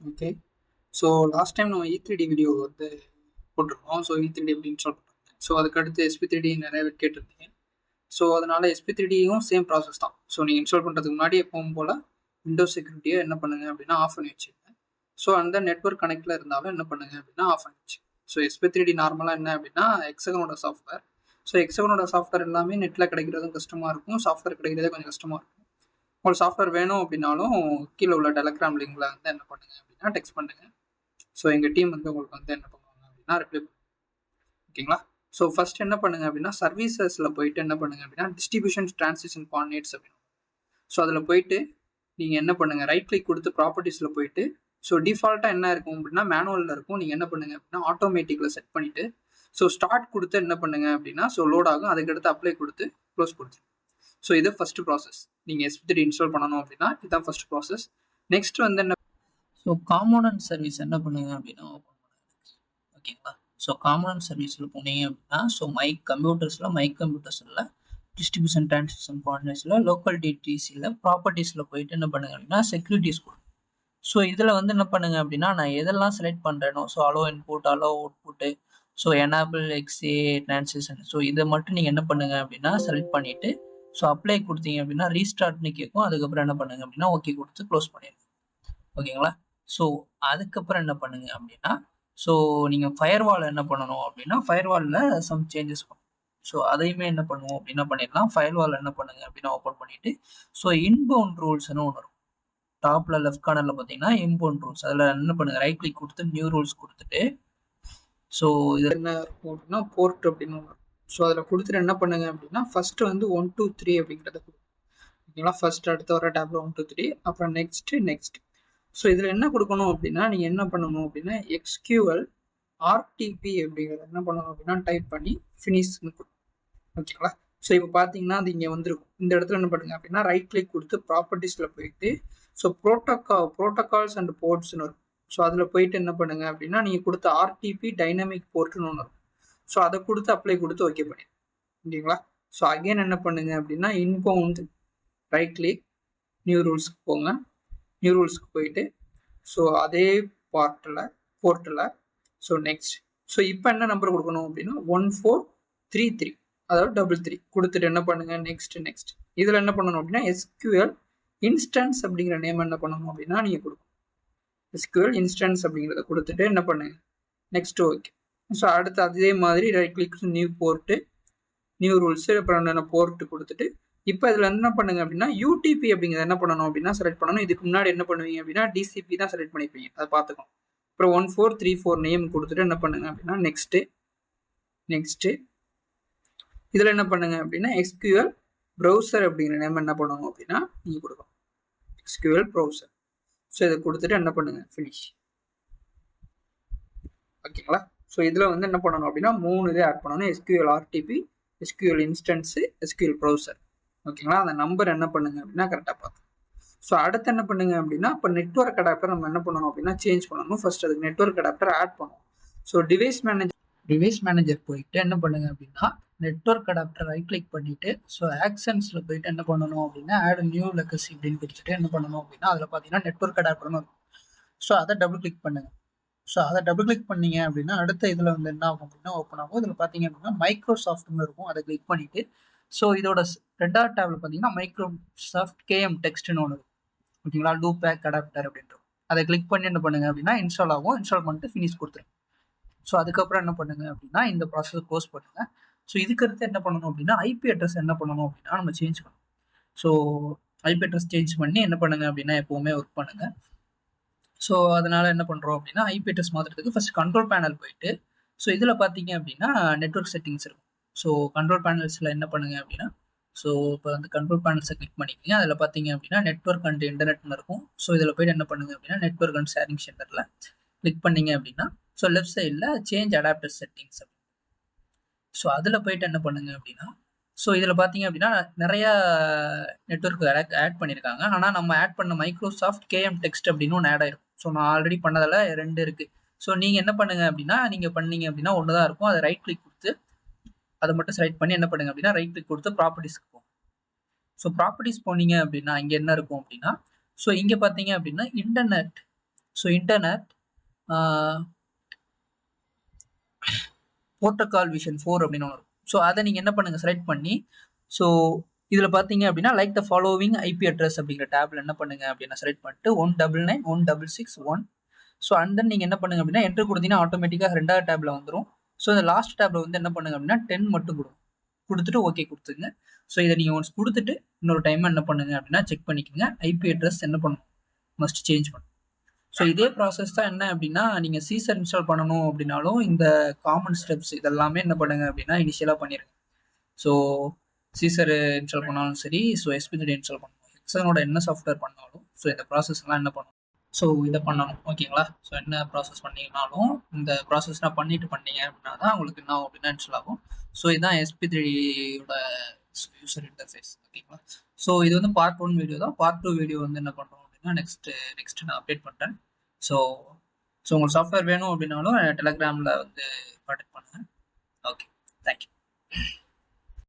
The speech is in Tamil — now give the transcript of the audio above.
ஓகே. ஸோ லாஸ்ட் டைம் நம்ம E3D வீடியோ வந்து போட்டிருக்கோம். ஸோ E3D எப்படி இன்ஸ்டால் பண்ணுறது. ஸோ அதுக்கடுத்து SP3D நிறைய பேர் கேட்டிருந்தீங்க. ஸோ அதனால SP3Dயும் சேம் ப்ராசஸ் தான். ஸோ நீங்கள் இன்ஸ்டால் பண்ணுறதுக்கு முன்னாடி எப்பவும் போல் விண்டோஸ் செக்யூரிட்டியை என்ன பண்ணுங்க அப்படின்னா ஆஃப் பண்ணி வச்சுக்கோங்க. ஸோ அந்த நெட்வொர்க் கனெக்டில் இருந்தாலும் என்ன பண்ணுங்க அப்படின்னா ஆஃப் பண்ணி வச்சுக்கோங்க. ஸோ SP3D நார்மலாக என்ன அப்படின்னா எக்ஸகனோட சாஃப்ட்வேர். ஸோ எக்ஸகனோட சாஃப்ட்வேர் எல்லாமே நெட்டில் கிடைக்கிறதும் கஷ்டமாக இருக்கும், சாஃப்ட்வேர் கிடைக்கிறதே கொஞ்சம் கஷ்டமாக இருக்கும். உங்களுக்கு சாஃப்ட்வேர் வேணும் அப்படின்னாலும் கீழே உள்ள டெலகிராம் லிங்கில் வந்து என்ன பண்ணுங்க அப்படின்னா டெக்ஸ்ட் பண்ணுங்க. ஸோ எங்கள் டீம் வந்து உங்களுக்கு வந்து என்ன பண்ணுவாங்க அப்படின்னா ரிப்ளை பண்ணுங்க. ஓகேங்களா? ஸோ ஃபர்ஸ்ட் என்ன பண்ணுங்க அப்படின்னா சர்வீசஸில் போயிட்டு என்ன பண்ணுங்க அப்படின்னா டிஸ்ட்ரிபியூஷன் டிரான்சிஷன் கோஆர்டினேட்ஸ் அப்படின்னு. ஸோ அதில் போயிட்டு நீங்கள் என்ன பண்ணுங்கள் ரைட் கிளிக் கொடுத்து ப்ராப்பர்ட்டிஸில் போயிட்டு ஸோ டிஃபால்ட்டாக என்ன இருக்கும் அப்படின்னா மேனுவலில் இருக்கும். நீங்கள் என்ன பண்ணுங்க அப்படின்னா ஆட்டோமேட்டிக்கில் செட் பண்ணிவிட்டு ஸோ ஸ்டார்ட் கொடுத்து என்ன பண்ணுங்க அப்படின்னா ஸோ லோட் ஆகும். அதுக்கடுத்து அப்ளை கொடுத்து க்ளோஸ் கொடுத்துருங்க. ஸோ இது ஃபர்ஸ்ட் ப்ராசஸ். நீங்கள் SP3 இன்ஸ்டால் பண்ணணும் அப்படின்னா இதுதான் ஃபர்ஸ்ட் ப்ராசஸ். நெக்ஸ்ட் வந்து என்ன ஸோ காம்போனன்ட் சர்வீஸ் என்ன பண்ணுங்க அப்படின்னா ஓப்பன் பண்ணுங்க. ஓகேங்களா? ஸோ காம்போனன்ட் சர்வீஸில் போனீங்க அப்படின்னா ஸோ மை கம்ப்யூட்டர்ஸில் டிஸ்ட்ரிபியூஷன் டிரான்சிஷன் கோஆர்டினேட்ஸில் லோக்கல் டிடிசியில் ப்ராப்பர்ட்டிஸில் போயிட்டு என்ன பண்ணுங்க அப்படின்னா செக்யூரிட்டிஸ் கொடுங்க. ஸோ இதில் வந்து என்ன பண்ணுங்க அப்படின்னா நான் எதெல்லாம் செலக்ட் பண்ணுறேனோ so allow input allow output so enable XA transition so இதை மட்டும் நீங்கள் என்ன பண்ணுங்க அப்படின்னா செலக்ட் பண்ணிவிட்டு ஸோ அப்ளை கொடுத்தீங்க அப்படின்னா ரீஸ்டார்ட்னு கேட்கும். அதுக்கப்புறம் என்ன பண்ணுங்க அப்படின்னா ஓகே கொடுத்து க்ளோஸ் பண்ணிடுங்க. ஓகேங்களா? ஸோ அதுக்கப்புறம் என்ன பண்ணுங்க அப்படின்னா ஸோ நீங்கள் ஃபயர்வால் என்ன பண்ணணும் அப்படின்னா ஃபயர்வாலில் சம் சேஞ்சஸ் பண்ணணும். ஸோ அதையுமே என்ன பண்ணுவோம் அப்படின்னா பண்ணிடலாம். ஃபயர்வால் என்ன பண்ணுங்க அப்படின்னா ஓப்பன் பண்ணிவிட்டு ஸோ இன்பவுண்ட் ரூல்ஸ்னு ஒன்று இருக்கும். டாப்பில் லெஃப்ட் கார்னரில் பார்த்தீங்கன்னா இன்பவுண்ட் ரூல்ஸ் அதில் என்ன பண்ணுங்க ரைட் கிளிக் கொடுத்து நியூ ரூல்ஸ் கொடுத்துட்டு ஸோ இது என்ன இருக்கும் அப்படின்னா போர்ட் அப்படின்னு ஒன்று. ஸோ அதில் கொடுத்துட்டு என்ன பண்ணுங்க அப்படின்னா ஃபர்ஸ்ட் வந்து 1 2 3 அப்படிங்கிறத கொடுக்கும். ஓகேங்களா? ஃபர்ஸ்ட் அடுத்த வர டேப்ல 1 2 3 அப்புறம் நெக்ஸ்ட். ஸோ இதில் என்ன கொடுக்கணும் அப்படின்னா நீங்கள் என்ன பண்ணணும் அப்படின்னா XQL RTP அப்படிங்கிறத என்ன பண்ணணும் அப்படின்னா டைப் பண்ணி ஃபினிஷ்னு கொடுக்கணும். ஓகேங்களா? ஸோ இப்போ பார்த்தீங்கன்னா அது இங்கே வந்துருக்கும். இந்த இடத்துல என்ன பண்ணுங்க அப்படின்னா ரைட் கிளிக் கொடுத்து ப்ராப்பர்ட்டிஸில் போயிட்டு ஸோ ப்ரோட்டோகால்ஸ் அண்ட் போர்ட்ஸ்னு இருக்கும். ஸோ அதில் போயிட்டு என்ன பண்ணுங்க அப்படின்னா நீங்கள் கொடுத்த RTP டைனமிக் போர்ட்னு ஒன்று இருக்கும். ஸோ அதை கொடுத்து அப்ளை கொடுத்து ஓகே பண்ணி. ஓகேங்களா? ஸோ அகைன் என்ன பண்ணுங்க அப்படின்னா இன்பவுண்ட் ரைட் கிளிக் நியூ ரூல்ஸ்க்கு போங்க. நியூ ரூல்ஸ்க்கு போயிட்டு ஸோ அதே போர்ட்டில் ஸோ நெக்ஸ்ட். ஸோ இப்போ என்ன நம்பர் கொடுக்கணும் அப்படின்னா 1433 அதாவது 33 கொடுத்துட்டு என்ன பண்ணுங்க நெக்ஸ்ட். இதில் என்ன பண்ணணும் அப்படின்னா SQL இன்ஸ்டன்ஸ் அப்படிங்கிற நேம் என்ன பண்ணணும் அப்படின்னா நீங்கள் கொடுக்கணும். SQL இன்ஸ்டன்ஸ் அப்படிங்கிறத கொடுத்துட்டு என்ன பண்ணுங்க நெக்ஸ்ட் ஓகே. ஸோ அடுத்து அதே மாதிரி right click new port new rules அப்புறம் என்னென்ன போர்ட்டு கொடுத்துட்டு இப்போ இதில் என்ன பண்ணுங்க அப்படின்னா UTP அப்படிங்கிறத என்ன பண்ணணும் அப்படின்னா செலக்ட் பண்ணணும். இதுக்கு முன்னாடி என்ன பண்ணுவீங்க அப்படின்னா DCP தான் செலக்ட் பண்ணிப்பீங்க, அதை பார்த்துக்கணும். அப்புறம் 1434 நேம் கொடுத்துட்டு என்ன பண்ணுங்க அப்படின்னா நெக்ஸ்ட்டு இதில் என்ன பண்ணுங்க அப்படின்னா SQL ப்ரௌசர் அப்படிங்கிற நேம் என்ன பண்ணணும் அப்படின்னா நீங்கள் கொடுக்கணும். SQL browser. ஸோ இதை கொடுத்துட்டு என்ன பண்ணுங்க ஃபினிஷ். ஓகேங்களா? ஸோ இதில் வந்து என்ன பண்ணணும் அப்படின்னா 3 இதை ஆட் பண்ணணும். SQL RTP, SQL instance, SQL browser. ஓகேங்களா? அந்த நம்பர் என்ன பண்ணுங்க அப்படின்னா கரெக்டாக பார்த்து. ஸோ அடுத்து என்ன பண்ணுங்க அப்படின்னா இப்போ நெட்வொர்க் அடாப்டர் நம்ம என்ன பண்ணணும் அப்படின்னா சேஞ்ச் பண்ணணும். ஃபர்ஸ்ட் அதுக்கு நெட்வொர்க் அடாப்டர் ஆட் பண்ணணும். ஸோ டிவைஸ் மேனேஜர் போயிட்டு என்ன பண்ணுங்க அப்படின்னா நெட்வொர்க் அடாப்டர் ரைட் கிளிக் பண்ணிட்டு ஸோ ஆக்ஷன்ஸில் போயிட்டு என்ன பண்ணணும் அப்படின்னா ஆட் நியூ லெகசி அப்படின்னு கொடுத்துட்டு என்ன பண்ணணும் அப்படின்னா அதில் பார்த்தீங்கன்னா நெட்வொர்க் அடாப்டர்னு இருக்கும். ஸோ அதை டபுள் கிளிக் பண்ணுங்க. ஸோ அதை டபுள் கிளிக் பண்ணீங்க அப்படின்னா அடுத்த இதில் வந்து என்ன ஆகும் அப்படின்னா ஓப்பன் ஆகும். இதில் பார்த்தீங்க அப்படின்னா மைக்ரோசாஃப்ட்னு இருக்கும். அதை கிளிக் பண்ணிட்டு ஸோ இதோட ரெண்டாவது டேப்ல பார்த்தீங்கன்னா மைக்ரோசாஃப்ட் KM டெக்ஸ்ட்னு ஒன்று இருக்கும். ஓகேங்களா? லூபேக் அடாப்டர் அப்படின்ட்டு அதை கிளிக் பண்ணி என்ன பண்ணுங்க அப்படின்னா இன்ஸ்டால் ஆகும். இன்ஸ்டால் பண்ணிட்டு ஃபினிஷ் கொடுத்துருங்க. ஸோ அதுக்கப்புறம் என்ன பண்ணுங்க அப்படின்னா இந்த ப்ராசஸ் க்ளோஸ் பண்ணுங்க. ஸோ இதுக்கு அடுத்து என்ன பண்ணணும் அப்படின்னா IP அட்ரஸ் என்ன பண்ணணும் அப்படின்னா நம்ம சேஞ்ச் பண்ணணும். ஸோ IP அட்ரஸ் சேஞ்ச் பண்ணி என்ன பண்ணுங்க அப்படின்னா எப்போவுமே ஒர்க் பண்ணுங்க. ஸோ அதனால என்ன பண்ணுறோம் அப்படின்னா IP அட்ரஸ் மாற்றுறதுக்கு ஃபர்ஸ்ட் கண்ட்ரோல் பேனல் போயிட்டு ஸோ இதில் பார்த்தீங்க அப்படின்னா நெட்வொர்க் செட்டிங்ஸ் இருக்கும். ஸோ கண்ட்ரோல் பேனல்ஸில் என்ன பண்ணுங்க அப்படின்னா ஸோ இப்போ வந்து கண்ட்ரோல் பேனல்ஸை கிளிக் பண்ணிக்கோங்க. அதில் பார்த்தீங்க அப்படின்னா நெட்வொர்க் அண்ட் இன்டர்நெட்னு இருக்கும். ஸோ இதில் போய்ட்டு என்ன பண்ணுங்க அப்படின்னா நெட்வொர்க் அண்ட் ஷேரிங் சென்டரில் கிளிக் பண்ணீங்க அப்படின்னா ஸோ லெஃப்ட் சைடில் சேஞ்ச் அடாப்டர் செட்டிங்ஸ். ஸோ அதில் போயிட்டு என்ன பண்ணுங்க அப்படின்னா ஸோ இதில் பார்த்தீங்க அப்படின்னா நிறையா நெட்வொர்க் ஆட் பண்ணியிருக்காங்க. ஆனால் நம்ம ஆட் பண்ண மைக்ரோசாஃப்ட் KM டெக்ஸ்ட் அப்படின்னு ஒன்று ஆட் ஆயிருக்கும். ஸோ நான் ஆல்ரெடி பண்ணதில் 2 இருக்குது. ஸோ நீங்கள் என்ன பண்ணுங்க அப்படின்னா நீங்கள் பண்ணீங்க அப்படின்னா ஒன்று தான் இருக்கும். அதை ரைட் கிளிக் கொடுத்து அதை மட்டும் செலக்ட் பண்ணி என்ன பண்ணுங்க அப்படின்னா ரைட் கிளிக் கொடுத்து ப்ராப்பர்ட்டிஸ்க்கு போகும். ஸோ ப்ராப்பர்ட்டிஸ் போனீங்க அப்படின்னா இங்கே என்ன இருக்கும் அப்படின்னா ஸோ இங்கே பார்த்தீங்க அப்படின்னா internet so internet protocol vision 4 அப்படின்னு ஒன்று இருக்கும். ஸோ அதை நீங்கள் என்ன பண்ணுங்கள், செலக்ட் பண்ணி, ஸோ இதில் பார்த்தீங்க அப்படின்னா like the following IP address அப்படிங்கிற டேப்ல என்ன பண்ணுங்க அப்படின்னா செலக்ட் பண்ணிட்டு 199.166.1. ஸோ அண்ட் தென் நீங்கள் என்ன பண்ணுங்க அப்படின்னா என்ட்ரு கொடுத்தீங்கன்னா ஆட்டோமேட்டிக்காக ரெண்டாவது டேப்ல வந்துடும். ஸோ இந்த லாஸ்ட் டேப்ல வந்து என்ன பண்ணுங்க அப்படின்னா 10 மட்டும் கொடுத்துட்டு ஓகே கொடுத்துங்க. ஸோ இதை நீங்கள் ஒன்ஸ் கொடுத்துட்டு இன்னொரு டைம் என்ன பண்ணுங்க அப்படின்னா செக் பண்ணிக்கோங்க. ஐபி அட்ரஸ் என்ன பண்ணணும், மஸ்ட் சேஞ்ச் பண்ணணும். ஸோ இதே ப்ராசஸ் தான் என்ன அப்படின்னா நீங்கள் சீசர் இன்ஸ்டால் பண்ணணும் அப்படின்னாலும் இந்த காமன் ஸ்டெப்ஸ் இதெல்லாமே என்ன பண்ணுங்க அப்படின்னா இனிஷியலாக பண்ணிடுங்க. ஸோ சீசர் இன்ஸ்டால் பண்ணாலும் சரி, ஸோ SP3 இன்ஸ்டால் பண்ணணும், எக்ஸனோட என்ன சாஃப்ட்வேர் பண்ணாலும் ஸோ இந்த ப்ராசஸ்லாம் என்ன பண்ணணும், ஸோ இதை பண்ணணும். ஓகேங்களா? ஸோ என்ன ப்ராசஸ் பண்ணிங்கனாலும் இந்த ப்ராசஸ்லாம் பண்ணிட்டு பண்ணீங்க அப்படின்னா தான் உங்களுக்கு என்ன அப்படின்னா இன்ஸ்டால் ஆகும். ஸோ இதுதான் SP3யோட யூசர் இன்டர்ஃபேஸ். ஓகேங்களா? ஸோ இது வந்து பார்ட் 1 வீடியோ தான். பார்ட் 2 வீடியோ வந்து என்ன பண்ணுறோம் அப்படின்னா நெக்ஸ்ட் நான் அப்டேட் பண்ணுறேன். ஸோ உங்களுக்கு சாஃப்ட்வேர் வேணும் அப்படின்னாலும் டெலகிராமில் வந்து கான்டாக்ட் பண்ணுங்கள். Okay, thank you.